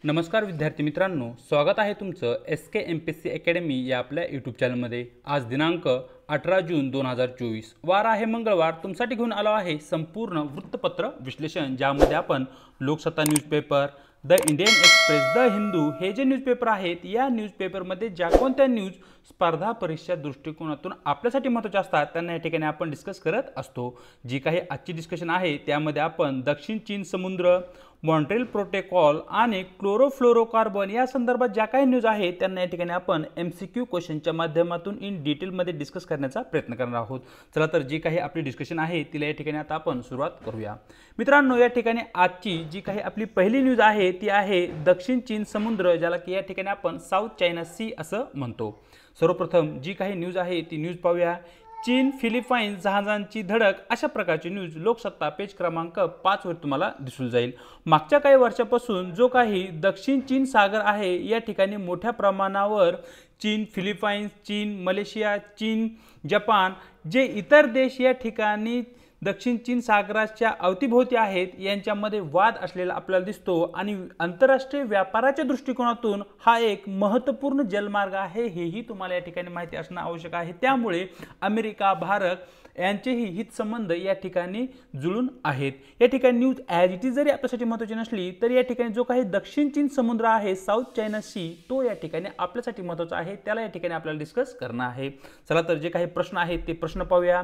नमस्कार विद्यार्थी मित्रांनो, स्वागत आहे तुमचं SK MPSC अकॅडमी या आपल्या यूट्यूब चॅनलमध्ये। आज दिनांक 18 जून 2024 वार आहे मंगळवार। तुमच्यासाठी घेऊन आलो आहे संपूर्ण वृत्तपत्र विश्लेषण, ज्यामध्ये आपण Loksatta newspaper, the Indian express, the Hindu हे जे न्यूजपेपर आहेत या न्यूजपेपरमध्ये ज्या कोणत्या न्यूज स्पर्धा परीक्षा दृष्टिकोनातून आपल्यासाठी महत्त्वाच्या असतात त्यांना या ठिकाणी आपण डिस्कस करत असतो। जी काही आजची डिस्कशन आहे त्यामध्ये आपण दक्षिण चीन समुद्र, मॉन्ट्रियल प्रोटोकॉल आणि क्लोरोफ्लोरोकार्बन या संदर्भात ज्या काही न्यूज आहेत त्यांना या ठिकाणी आपण MCQ क्वेश्चनच्या माध्यमातून इन डिटेलमध्ये डिस्कस करण्याचा प्रयत्न करणार आहोत। चला तर जी काही आपली डिस्कशन आहे तिला या ठिकाणी आता आपण सुरुवात करूया। मित्रांनो, या ठिकाणी आजची जी काही आपली पहिली न्यूज आहे ती आहे दक्षिण चीन समुद्र, ज्याला की या ठिकाणी आपण साऊथ चायना सी असं म्हणतो। सर्वप्रथम जी काही न्यूज आहे ती न्यूज पाहूया। चीन फिलिपाईन्स जहाजांची धडक, अशा प्रकारची न्यूज लोकसत्ता पेज क्रमांक 5 वर तुम्हाला दिसून जाईल। मागच्या काही वर्षापासून जो काही दक्षिण चीन सागर आहे या ठिकाणी मोठ्या प्रमाणावर चीन, फिलिपाईन्स, चीन, मलेशिया, चीन, जपान जे इतर देश या ठिकाणी दक्षिण चीन सागराच्या अवतीभोवती आहेत यांच्यामध्ये वाद असलेला आपल्याला दिसतो आणि आंतरराष्ट्रीय व्यापाराच्या दृष्टिकोनातून हा एक महत्त्वपूर्ण जलमार्ग आहे, हेही तुम्हाला या ठिकाणी माहिती असणं आवश्यक आहे। त्यामुळे अमेरिका, भारत यांचेही हितसंबंध या ठिकाणी जुळून आहेत। या ठिकाणी न्यूज ॲज इट इज जरी आपल्यासाठी महत्त्वाची नसली तरी या ठिकाणी जो काही दक्षिण चीन समुद्र आहे, साऊथ चायना सी, तो या ठिकाणी आपल्यासाठी महत्त्वाचा आहे, त्याला या ठिकाणी आपल्याला डिस्कस करणं आहे। चला तर जे काही प्रश्न आहेत ते प्रश्न पाहूया।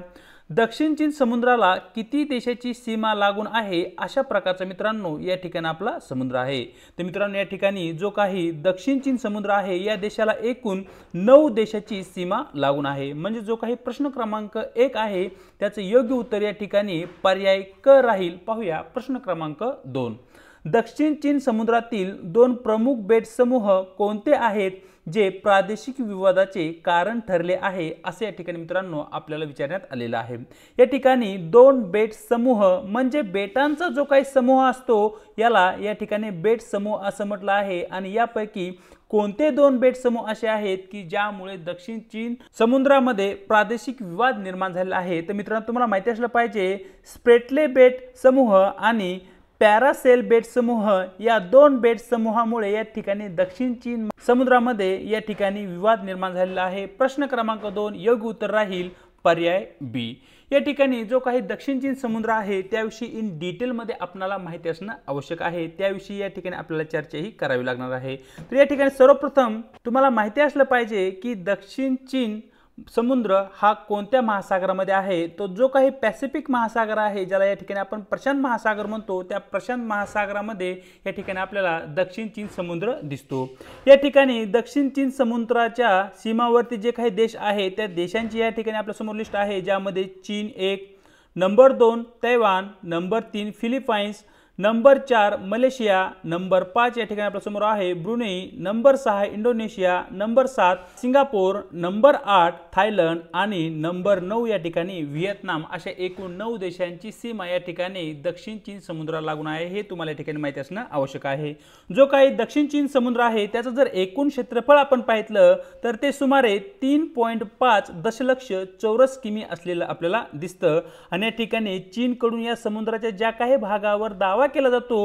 दक्षिण चीन समुद्राला किती देशाची सीमा लागून आहे, अशा प्रकारचा मित्रांनो या ठिकाणी आपला समुद्र आहे। तर मित्रांनो, या ठिकाणी जो काही दक्षिण चीन समुद्र आहे या देशाला एकूण 9 देशाची सीमा लागून आहे। म्हणजे जो काही प्रश्न क्रमांक 1 आहे त्याचे योग्य उत्तर या ठिकाणी पर्याय क राहील। पाहूया प्रश्न क्रमांक 2। दक्षिण चीन समुद्रातील 2 प्रमुख बेट समूह कोणते आहेत जे प्रादेशिक विवादाचे कारण ठरले आहे, असे या ठिकाणी मित्रांनो आपल्याला विचारण्यात आलेलं आहे। या ठिकाणी 2 बेट समूह म्हणजे बेटांचा जो काही समूह असतो याला या ठिकाणी बेट समूह असं म्हटलं आहे आणि यापैकी कोणते 2 बेट समूह असे आहेत की ज्यामुळे दक्षिण चीन समुद्रामध्ये प्रादेशिक विवाद निर्माण झालेला आहे। तर मित्रांनो, तुम्हाला माहिती असलं पाहिजे स्प्रेटले बेट समूह आणि पॅरासेल बेट समूह या 2 बेट समूहामुळे या ठिकाणी दक्षिण चीन समुद्रामध्ये या ठिकाणी विवाद निर्माण झालेला आहे। प्रश्न क्रमांक 2 योग्य उत्तर राहील पर्याय बी। या ठिकाणी जो काही दक्षिण चीन समुद्र आहे त्याविषयी इन डिटेलमध्ये आपल्याला माहिती असणं आवश्यक आहे, त्याविषयी या ठिकाणी आपल्याला चर्चाही करावी लागणार आहे। तर या ठिकाणी सर्वप्रथम तुम्हाला माहिती असलं पाहिजे की दक्षिण चीन समुद्र हा कोणत्या महासागरामध्ये आहे। तो जो काही पॅसिफिक महासागर आहे, ज्याला या ठिकाणी आपण प्रशांत महासागर म्हणतो, त्या प्रशांत महासागरामध्ये या ठिकाणी आपल्याला दक्षिण चीन समुद्र दिसतो। या ठिकाणी दक्षिण चीन समुद्राच्या सीमावर्ती जे काही देश आहेत त्या देशांची या ठिकाणी आपल्या समोर लिस्ट आहे, ज्यामध्ये चीन 1, number 2 Taiwan, number 3 Philippines, number 4 Malaysia, number 5 या ठिकाणी आपल्या समोर आहे Brunei, number 6 Indonesia, number 7 Singapore, number 8 Thailand आणि नंबर 9 या ठिकाणी व्हिएतनाम, अशा एकूण 9 देशांची सीमा या ठिकाणी दक्षिण चीन समुद्राला लागून आहे, हे तुम्हाला या ठिकाणी माहिती असणं आवश्यक आहे। जो काही दक्षिण चीन समुद्र आहे त्याचं जर एकूण क्षेत्रफळ आपण पाहिलं तर ते सुमारे 3.5 दशलक्ष चौरस किमी असलेलं आपल्याला दिसतं आणि या ठिकाणी चीनकडून या समुद्राच्या ज्या काही भागावर दावा केला जातो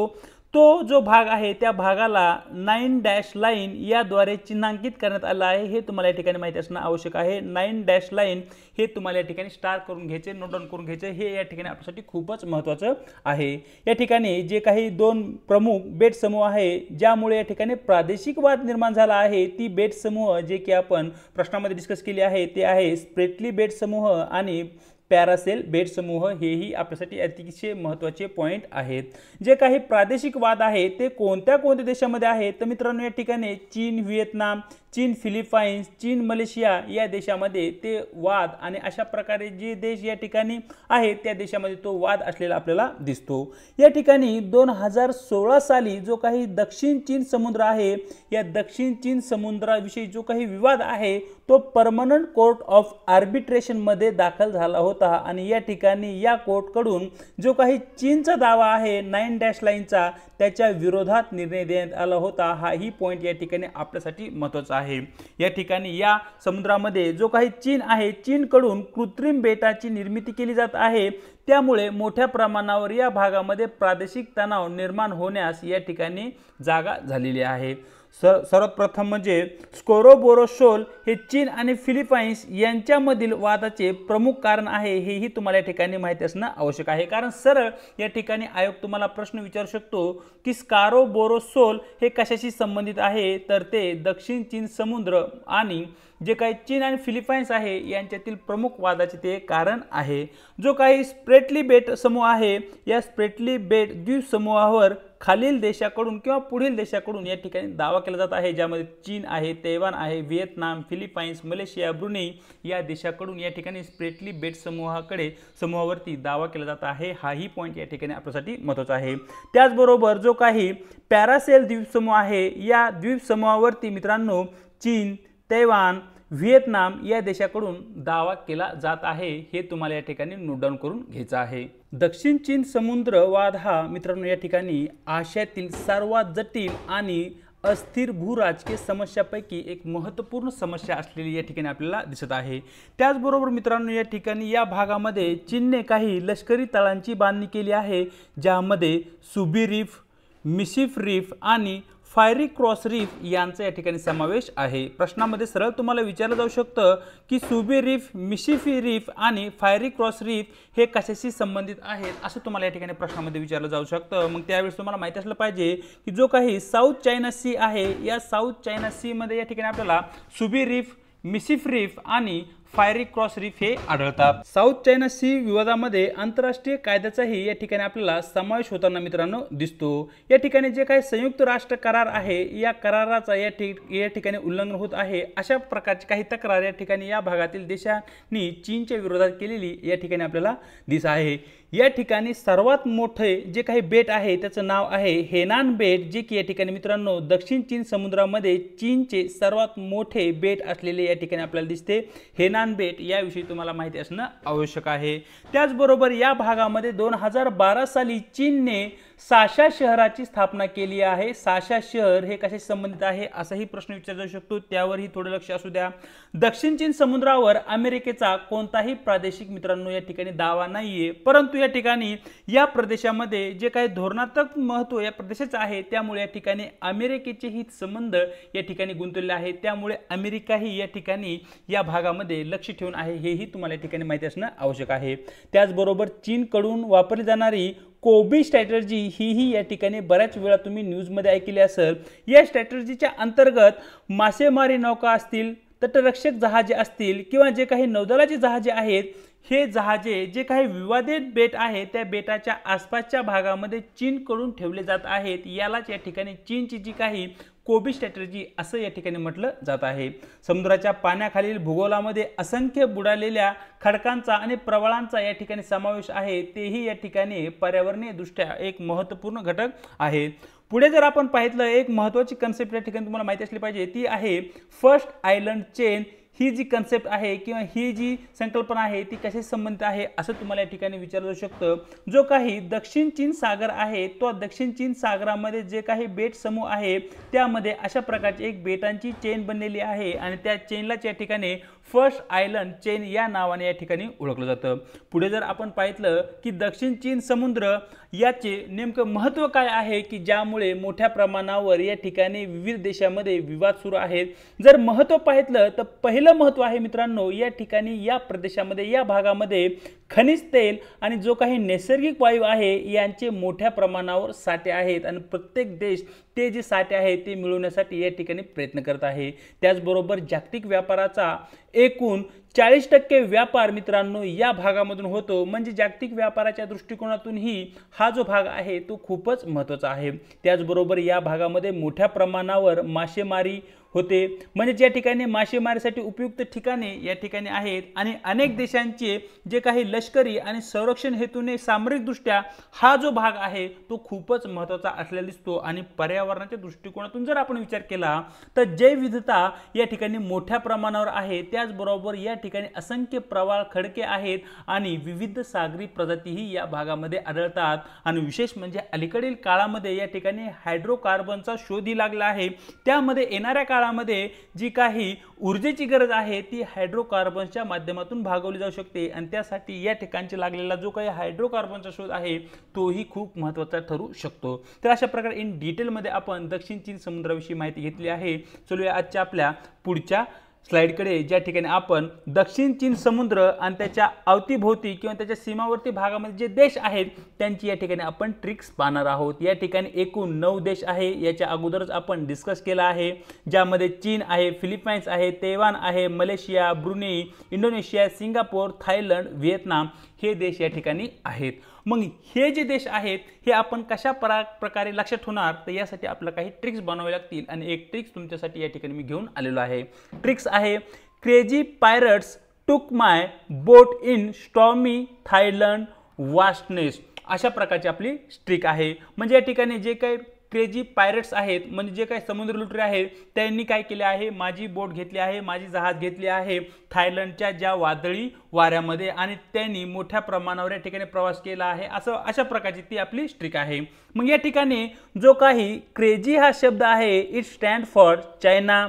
तो जो भाग आहे त्या भागाला 9 डॅश लाईन याद्वारे चिन्हांकित करण्यात आला आहे, हे तुम्हाला या ठिकाणी माहिती असणं आवश्यक आहे। 9 डॅश लाईन हे तुम्हाला या ठिकाणी स्टार करून घ्यायचे, नोट डाऊन करून घ्यायचे, हे या ठिकाणी आपल्यासाठी खूपच महत्त्वाचं आहे। या ठिकाणी जे काही 2 प्रमुख बेट समूह आहे ज्यामुळे या ठिकाणी प्रादेशिक वाद निर्माण झाला आहे, ती बेट समूह जे की आपण प्रश्नामध्ये डिस्कस केले आहे ते आहे स्प्रेटली बेट समूह आणि पॅरासेल बेट समूह, हेही आपल्यासाठी अतिशय महत्त्वाचे पॉइंट आहेत। जे काही प्रादेशिक वाद आहे ते कोणत्या देशामध्ये आहेत, तर मित्रांनो या ठिकाणी चीन, व्हिएतनाम, चीन, फिलिपाईन्स, चीन, मलेशिया या देशामध्ये ते वाद आणि अशा प्रकारे जे देश या ठिकाणी आहेत त्या देशामध्ये तो वाद असलेला आपल्याला दिसतो। या ठिकाणी 2016 साली जो काही दक्षिण चीन समुद्र आहे या दक्षिण चीन समुद्राविषयी जो काही विवाद आहे तो परमनंट कोर्ट ऑफ आर्बिट्रेशन मध्ये दाखल झाला होता होता आणि या ठिकाणी या कोर्टकडून जो काही चीनचा दावा आहे 9 डॅश लाईनचा त्याच्या विरोधात निर्णय देण्यात आला होता। हाही पॉइंट या ठिकाणी आपल्यासाठी महत्त्वाचा आहे। या ठिकाणी या समुद्रामध्ये जो काही चीन आहे, चीनकडून कृत्रिम बेटाची निर्मिती केली जात आहे, त्यामुळे मोठ्या प्रमाणावर या भागामध्ये प्रादेशिक तणाव निर्माण होण्यास या ठिकाणी जागा झालेली आहे। सर्वात प्रथम म्हणजे स्कोरोबोरो शोल हे चीन आणि फिलिपाईन्स यांच्यामधील वादाचे प्रमुख कारण आहे, हेही तुम्हाला या ठिकाणी माहिती असणं आवश्यक आहे। कारण सरळ या ठिकाणी आयोग तुम्हाला प्रश्न विचारू शकतो की स्कोरोबोरो शोल हे कशाशी संबंधित आहे, तर ते दक्षिण चीन समुद्र आणि जे काही चीन आणि फिलिपाईन्स आहे यांच्यातील प्रमुख वादाचे ते कारण आहे। जो काही स्प्रेटली बेट समूह आहे, या स्प्रेटली बेट द्वीप समूहावर खालील देशाकडून किंवा पुढील देशाकडून या ठिकाणी दावा केला जात आहे, ज्यामध्ये चीन आहे, तैवान आहे, व्हिएतनाम, फिलिपाईन्स, मलेशिया, ब्रुनेई या देशाकडून या ठिकाणी स्प्रेटली बेट समूहावरती दावा केला जात आहे। हाही पॉइंट या ठिकाणी आपल्यासाठी महत्त्वाचा आहे। त्याचबरोबर जो काही पॅरासेल द्वीप समूह आहे, या द्वीप समूहावरती मित्रांनो चीन, तैवान, व्हिएतनाम या देशाकडून दावा केला जात आहे, हे तुम्हाला या ठिकाणी नोट डाऊन करून घ्यायचं आहे। दक्षिण चीन समुद्र वाद हा मित्रांनो या ठिकाणी आशियातील सर्वात जटिल आणि अस्थिर भूराजकीय समस्यापैकी एक महत्त्वपूर्ण समस्या असलेली या ठिकाणी आपल्याला दिसत आहे। त्याचबरोबर मित्रांनो या ठिकाणी या भागामध्ये चीनने काही लष्करी तळांची बांधणी केली आहे, ज्यामध्ये सुबी रीफ, मिशिफ रीफ आणि फायरी क्रॉस रीफ यांचा या ठिकाणी समावेश आहे। प्रश्नामध्ये सरळ तुम्हाला विचारलं जाऊ शकतं की सुबी रीफ, मिशिफी रीफ आणि फायरी क्रॉस रीफ हे कशाशी संबंधित आहेत, असं तुम्हाला या ठिकाणी प्रश्नामध्ये विचारलं जाऊ शकतं। मग त्यावेळेस तुम्हाला माहिती असलं पाहिजे की जो काही साऊथ चायना सी आहे, या साऊथ चायना सी मध्ये या ठिकाणी आपल्याला सुबी रीफ, मिशिफ रीफ आणि फायरी क्रॉस रीफ हे आढळतात। साऊथ चायना सी विवादामध्ये आंतरराष्ट्रीय कायद्याचाही या ठिकाणी आपल्याला समावेश होताना मित्रांनो दिसतो। या ठिकाणी जे काही संयुक्त राष्ट्र करार आहे, या कराराचा या ठिकाणी उल्लंघन होत आहे, अशा प्रकारची काही तक्रार या ठिकाणी या भागातील देशांनी चीनच्या विरोधात केलेली या ठिकाणी आपल्याला दिसत आहे। या ठिकाणी सर्वात मोठे जे काही बेट आहे त्याचं नाव आहे हेनान बेट, जे की या ठिकाणी मित्रांनो दक्षिण चीन समुद्रामध्ये चीनचे सर्वात मोठे बेट असलेले या ठिकाणी आपल्याला दिसते। हेनान बेट याविषयी तुम्हाला माहिती असणं आवश्यक आहे। त्याचबरोबर या भागामध्ये 2012 साली चीनने साशा शहराची स्थापना केली आहे। साशा शहर हे कशाशी संबंधित आहे असाही प्रश्न विचारला जाऊ शकतो, त्यावरही थोडं लक्ष असू द्या। दक्षिण चीन समुद्रावर अमेरिकेचा कोणताही प्रादेशिक मित्रांनो या ठिकाणी दावा नाहीये, परंतु या ठिकाणी या प्रदेशामध्ये जे काही धोरणात्मक महत्त्व या प्रदेशाचं आहे, त्यामुळे या ठिकाणी अमेरिकेचे हित संबंध या ठिकाणी गुंतलेले आहेत, त्यामुळे अमेरिकाही या ठिकाणी या भागामध्ये लक्ष ठेवून आहे, हेही तुम्हाला या ठिकाणी माहिती असणं आवश्यक आहे। त्याचबरोबर चीनकडून वापरली जाणारी कोबी स्ट्रॅटेजी ही या ठिकाणी बऱ्याच वेळा तुम्ही न्यूजमध्ये ऐकली असेल। या स्ट्रॅटेजीच्या अंतर्गत मासेमारी नौका असतील, तटरक्षक जहाजे असतील किंवा जे काही नौदलाची जहाजे आहेत, हे जहाजे जे काही विवादित बेट आहे त्या बेटाच्या आसपासच्या भागामध्ये चीनकडून ठेवले जात आहेत। यालाच या ठिकाणी चीनची जी काही कोबी स्ट्रॅटेजी असं या ठिकाणी म्हटलं जात आहे। समुद्राच्या पाण्याखालील भूगोलामध्ये असंख्य बुडालेल्या खडकांचा आणि प्रवाळांचा या ठिकाणी समावेश आहे, तेही या ठिकाणी पर्यावरणीय दृष्ट्या एक महत्त्वपूर्ण घटक आहे। पुढे जर आपण पाहितलं, एक महत्त्वाची कन्सेप्ट या ठिकाणी तुम्हाला माहिती असली पाहिजे, ती आहे फर्स्ट आयलंड चेन। ही जी कन्सेप्ट आहे किंवा ही जी संकल्पना आहे ती कशाशी संबंधित आहे असं तुम्हाला या ठिकाणी विचारलं जाऊ शकतं। जो काही दक्षिण चीन सागर आहे, तो दक्षिण चीन सागरामध्ये जे काही बेट समूह आहे त्यामध्ये अशा प्रकारची एक बेटांची चेन बनलेली आहे आणि त्या चेनलाच या ठिकाणी फर्स्ट आयलंड चेन या नावाने या ठिकाणी ओळखलं जातं। पुढे जर आपण पाहितलं की दक्षिण चीन समुद्र याचे नेमकं महत्त्व काय आहे की ज्यामुळे मोठ्या प्रमाणावर या ठिकाणी विविध देशांमध्ये विवाद सुरू आहेत। जर महत्त्व पाहितलं तर पहिलं महत्त्व आहे मित्रांनो, या ठिकाणी या प्रदेशामध्ये या भागामध्ये खनिज तेल आणि जो काही नैसर्गिक वायू आहे यांचे मोठ्या प्रमाणावर साठे आहेत आणि प्रत्येक देश ते जे साठे आहेत ते मिळवण्यासाठी या ठिकाणी प्रयत्न करत आहे। त्याचबरोबर जागतिक व्यापाराचा एकूण 40% व्यापार मित्रांनो या भागामधून होतो, म्हणजे जागतिक व्यापाराच्या दृष्टिकोनातूनही हा जो भाग आहे तो खूपच महत्त्वाचा आहे। त्याचबरोबर या भागामध्ये मोठ्या प्रमाणावर मासेमारी होते, म्हणजे ज्या ठिकाणी मासेमारीसाठी उपयुक्त ठिकाणे या ठिकाणी आहेत आणि अनेक देशांचे जे काही लष्करी आणि संरक्षण हेतूने सामरिकदृष्ट्या हा जो भाग आहे तो खूपच महत्त्वाचा असलेला दिसतो आणि पर्यावरण पर्यावरणाच्या दृष्टिकोनातून जर आपण विचार केला तर जैवविविधता या ठिकाणी मोठ्या प्रमाणावर आहे, त्याचबरोबर या ठिकाणी असंख्य प्रवाळ खडके आहेत आणि विविध सागरी प्रजातीही या भागामध्ये आढळतात आणि विशेष म्हणजे अलीकडील काळामध्ये या ठिकाणी हायड्रोकार्बनचा शोधही लागला आहे। त्यामध्ये येणाऱ्या काळामध्ये जी काही ऊर्जेची गरज आहे ती हायड्रोकार्बनच्या माध्यमातून भागवली जाऊ शकते आणि त्यासाठी या ठिकाणचे लागलेला जो काही हायड्रोकार्बनचा शोध आहे तोही खूप महत्त्वाचा ठरू शकतो। तर अशा प्रकारे इन डिटेलमध्ये आपण दक्षिण चीन समुद्राविषयी माहिती घेतली आहे। चलूया आजच्या आपल्या पुढच्या स्लाइडकडे, ज्या ठिकाणी आपण दक्षिण चीन समुद्र आणि त्याच्या अवतीभोवती किंवा त्याच्या सीमावर्ती भागामध्ये जे देश आहेत त्यांची या ठिकाणी आपण ट्रिक्स पाहणार आहोत। या ठिकाणी एकूण 9 देश आहे, याच्या अगोदरच आपण डिस्कस केला आहे, ज्यामध्ये चीन आहे, फिलिपाईन्स आहे, तैवान आहे, Malaysia, Brunei, Indonesia, Singapore, Thailand, Vietnam हे देश या ठिकाणी आहेत। मग हे जे देश आहेत हे आपण कशा प्रकारे लक्षात ठेवणार, तर यासाठी आपल्याला काही ट्रिक्स बनवावे लागतील आणि एक ट्रिक्स तुमच्यासाठी या ठिकाणी मी घेऊन आलेलो आहे। ट्रिक्स आहे crazy pirates took my boat in stormy Thailand vastness, अशा प्रकारची आपली ट्रिक आहे। म्हणजे या ठिकाणी जे काही क्रेझी पायरट्स आहेत म्हणजे जे काही समुद्र लुटरे आहेत त्यांनी काय केले आहे, माझी बोट घेतली आहे, माझी जहाज घेतली आहे थायलंडच्या ज्या वादळी वाऱ्यामध्ये आणि त्यांनी मोठ्या प्रमाणावर या ठिकाणी प्रवास केला आहे, अशा प्रकारची ती आपली ट्रिक आहे। मग या ठिकाणी जो काही क्रेझी हा शब्द आहे it stand for China,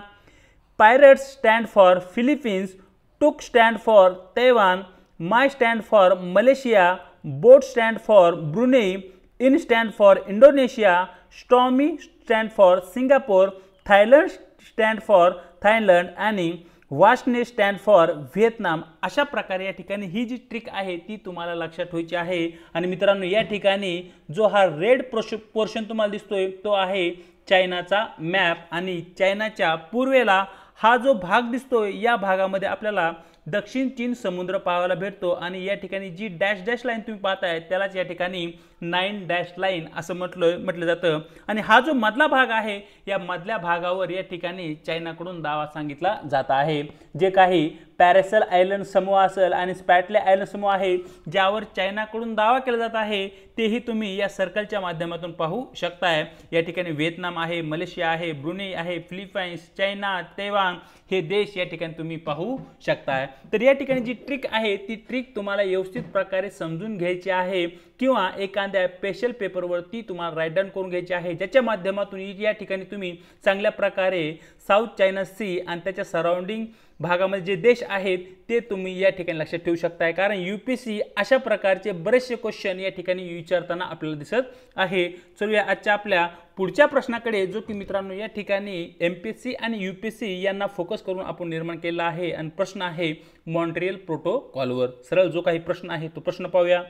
pirates stand for Philippines, took stand for Taiwan, my stand for Malaysia, boat stand for Brunei, in stand for Indonesia, stormy stand for Singapore, Thailand stand for Thailand आणि vastness stand for Vietnam. अशा प्रकारे या ठिकाणी ही जी trick आहे ती तुम्हाला लक्षात ठेवायची आहे। आणि मित्रांनो या ठिकाणी जो हा रेड पोर्शन तुम्हाला दिसतोय तो आहे चायनाचा मॅप आणि चायनाच्या पूर्वेला हा जो भाग दिसतोय या भागामध्ये आपल्याला दक्षिण चीन समुद्र पाहायला भेटतो आणि या ठिकाणी जी डॅश डॅश लाईन तुम्ही पाहताय त्यालाच या ठिकाणी 9 डॅश लाईन असं म्हटलं जातं आणि हा जो मधला भाग आहे या मधल्या भागावर या ठिकाणी चायनाकडून दावा सांगितला जात आहे। जे काही पॅरेसल आयलंड समूह असेल आणि स्पॅटले आयलंड समूह आहे ज्यावर चायनाकडून दावा केला जात आहे तेही तुम्ही या सर्कलच्या माध्यमातून पाहू शकताय। या ठिकाणी व्हिएतनाम आहे, मलेशिया आहे, ब्रुनेई आहे, फिलिपाईन्स, चायना, तैवान हे देश या ठिकाणी तुम्ही पाहू शकताय। तर या ठिकाणी जी ट्रिक आहे ती ट्रिक तुम्हाला व्यवस्थित प्रकारे समजून घ्यायची आहे किंवा एखाद्या स्पेशल पेपरवरती तुम्हाला राईट डाऊन करून घ्यायची आहे, ज्याच्या माध्यमातून या ठिकाणी तुम्ही चांगल्या प्रकारे साऊथ चायना सी आणि त्याच्या सराउंडिंग भागामध्ये जे देश आहेत ते तुम्ही या ठिकाणी लक्षात ठेवू शकताय, कारण यूपीसी अशा प्रकारचे बरेचसे क्वेश्चन या ठिकाणी विचारताना आपल्याला दिसत आहे। चलूया आजच्या आपल्या पुढच्या प्रश्नाकडे, जो की मित्रांनो या ठिकाणी एमपीएससी आणि यूपीएससी यांना फोकस करून आपण निर्माण केला आहे आणि प्रश्न आहे मॉन्ट्रियल प्रोटोकॉलवर। सरळ जो काही प्रश्न आहे तो प्रश्न पाहूया।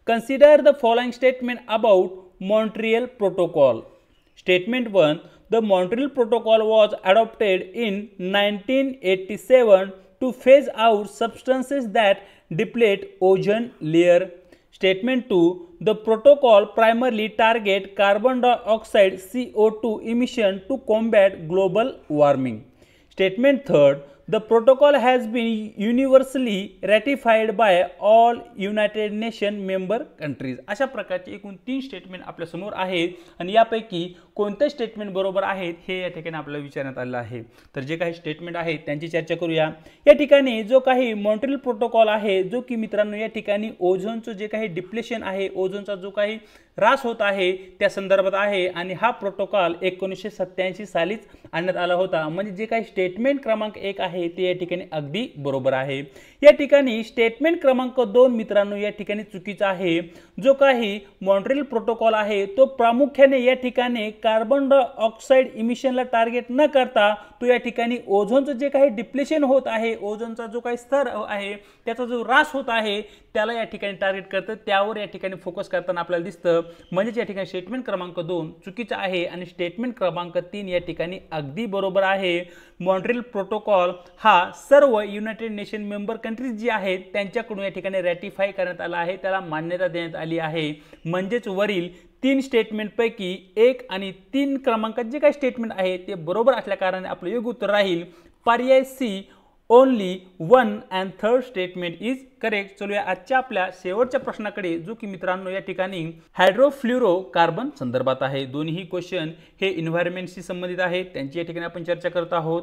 Consider the following statement about Montreal Protocol. Statement 1. The Montreal Protocol was adopted in 1987 to phase out substances that deplete ozone layer. Statement 2. The protocol primarily target carbon dioxide CO2 emission to combat global warming. Statement 3. The protocol has been universally ratified by all United Nations member countries. अशा प्रकारचे एकूण 3 statement आपल्या समोर आहेत आणि यापैकी कोणते statement बरोबर आहेत हे या ठिकाणी आपल्याला विचारण्यात आलं आहे। तर जे काही स्टेटमेंट आहेत त्यांची चर्चा करूया। या ठिकाणी जो काही मॉन्ट्रियल प्रोटोकॉल आहे जो की मित्रांनो या ठिकाणी ओझोनचं जे काही डिप्लेशन आहे, ओझोनचा जो काही ह्रास होत आहे त्या संदर्भात आहे आणि हा प्रोटोकॉल 1987 सालीच आणण्यात आला होता। म्हणजे जे काही स्टेटमेंट क्रमांक 1 आहे ते या ठिकाणी अगदी बरोबर आहे। या ठिकाणी स्टेटमेंट क्रमांक 2 मित्रांनो या ठिकाणी चुकीचा आहे। जो काही मॉन्ट्रियल प्रोटोकॉल आहे तो प्रामुख्याने या ठिकाणी कार्बन डायऑक्साइड इमिशनला टार्गेट न करता तो या ठिकाणी ओझोनचं जे काही डिप्लेशन होत आहे, ओझोनचा जो काही स्तर आहे त्याचा जो ह्रास होत आहे त्याला या ठिकाणी टार्गेट करतं, त्यावर या ठिकाणी फोकस करताना आपल्याला दिसतं। म्हणजे या ठिकाणी स्टेटमेंट क्रमांक 2 चुकीचा आहे आणि स्टेटमेंट क्रमांक 3 या ठिकाणी अगदी बरोबर आहे। मॉन्ट्रियल प्रोटोकॉल हा सर्व युनायटेड नेशन मेंबर कंट्रीज जी आहेत त्यांच्याकडून या ठिकाणी रॅटिफाय करण्यात आला आहे, त्याला मान्यता देण्यात आली आहे। म्हणजेच वरील 3 स्टेटमेंट पैकी 1 आणि 3 क्रमांकात जे काही स्टेटमेंट आहे ते बरोबर असल्या कारणाने आपलं योग्य उत्तर राहील पर्याय C only 1 and 3rd statement is correct. चलूया आजच्या आपल्या शेवटच्या प्रश्नाकडे, जो की मित्रांनो या ठिकाणी हायड्रोफ्लोरोकार्बन संदर्भात आहे. दोन्ही क्वेश्चन हे एन्व्हायरमेंटशी संबंधित आहेत, त्यांची या ठिकाणी आपण चर्चा करत आहोत.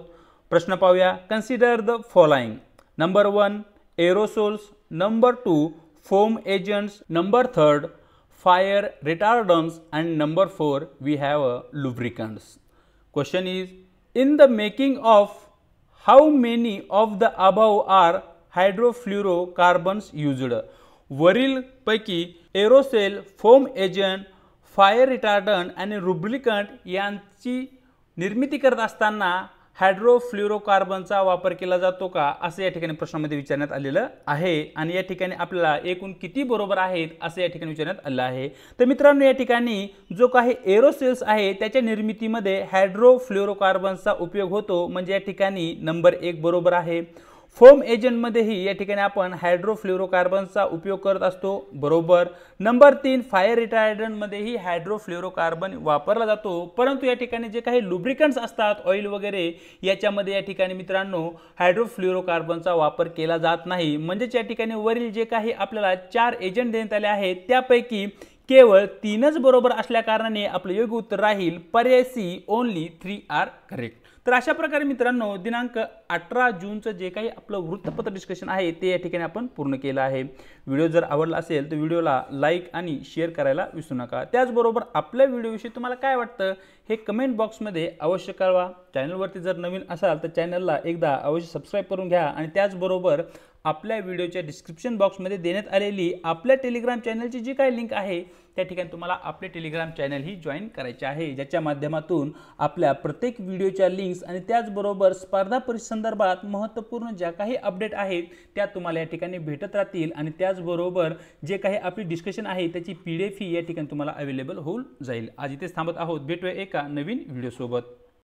प्रश्न पाहूया. Consider the following. Number 1 aerosols, number 2 foam agents, number 3 fire retardants and number 4 we have lubricants. Question is, in the making of how many of the above are hydrofluorocarbons used? वरील पैकी एरोसेल, फोम एजंट, फायर रिटार्डंट आणि रुब्रिकंट यांची निर्मिती करत असताना हायड्रोफ्लोरोकार्बनचा वापर केला जातो का, असं या ठिकाणी प्रश्नामध्ये विचारण्यात आलेलं आहे. आणि या ठिकाणी आपल्याला एकूण किती बरोबर आहेत असं या ठिकाणी विचारण्यात आलं आहे. तर मित्रांनो या ठिकाणी जो काही एरोसेल्स आहे त्याच्या निर्मितीमध्ये हायड्रोफ्लोरोकार्बनचा उपयोग होतो, म्हणजे या ठिकाणी नंबर 1 बरोबर आहे. फोम एजंटमध्येही या ठिकाणी आपण हायड्रोफ्लोरोकार्बनचा उपयोग करत असतो, बरोबर. नंबर 3 फायर रिटार्डंटमध्येही हायड्रोफ्लोरोकार्बन वापरला जातो, परंतु या ठिकाणी जे काही लुब्रिकंट्स असतात, ऑइल वगैरे, याच्यामध्ये या ठिकाणी मित्रांनो हायड्रोफ्लोरोकार्बनचा वापर केला जात नाही. म्हणजेच या ठिकाणी वरील जे काही आपल्याला 4 एजंट देण्यात आले आहेत त्यापैकी केवळ 3च बरोबर असल्या कारणाने आपलं योग्य उत्तर राहील पर्याय सी, ओनली 3 आर करेक्ट. तर अशा प्रकारे मित्रांनो दिनांक 18 जूनचं जे काही आपलं वृत्तपत्र डिस्कशन आहे ते या ठिकाणी आपण पूर्ण केलं आहे. व्हिडिओ जर आवडला असेल तर व्हिडिओला लाईक आणि शेअर करायला विसरू नका. त्याचबरोबर आपल्या व्हिडिओविषयी तुम्हाला काय वाटतं हे कमेंट बॉक्समध्ये अवश्य कळवा. चॅनलवरती जर नवीन असाल तर चॅनलला एकदा अवश्य सबस्क्राईब करून घ्या. आणि त्याचबरोबर आपल्या व्हिडिओच्या डिस्क्रिप्शन बॉक्समध्ये देण्यात आलेली आपल्या टेलिग्राम चॅनलची जी काही लिंक आहे त्या ठिकाणी तुम्हाला आपले टेलिग्राम चॅनल ही जॉईन करायचे आहे, ज्याच्या माध्यमातून आपल्या प्रत्येक व्हिडिओच्या लिंक्स आणि त्याचबरोबर स्पर्धा परीक्षेसंदर्भात महत्त्वपूर्ण ज्या काही अपडेट आहेत त्या तुम्हाला या ठिकाणी भेटत राहतील. आणि त्याचबरोबर जे काही आपली डिस्कशन आहे त्याची PDF ही या ठिकाणी तुम्हाला अवेलेबल होऊन जाईल. आज इथेच थांबत आहोत. भेटूया एका नवीन व्हिडिओसोबत.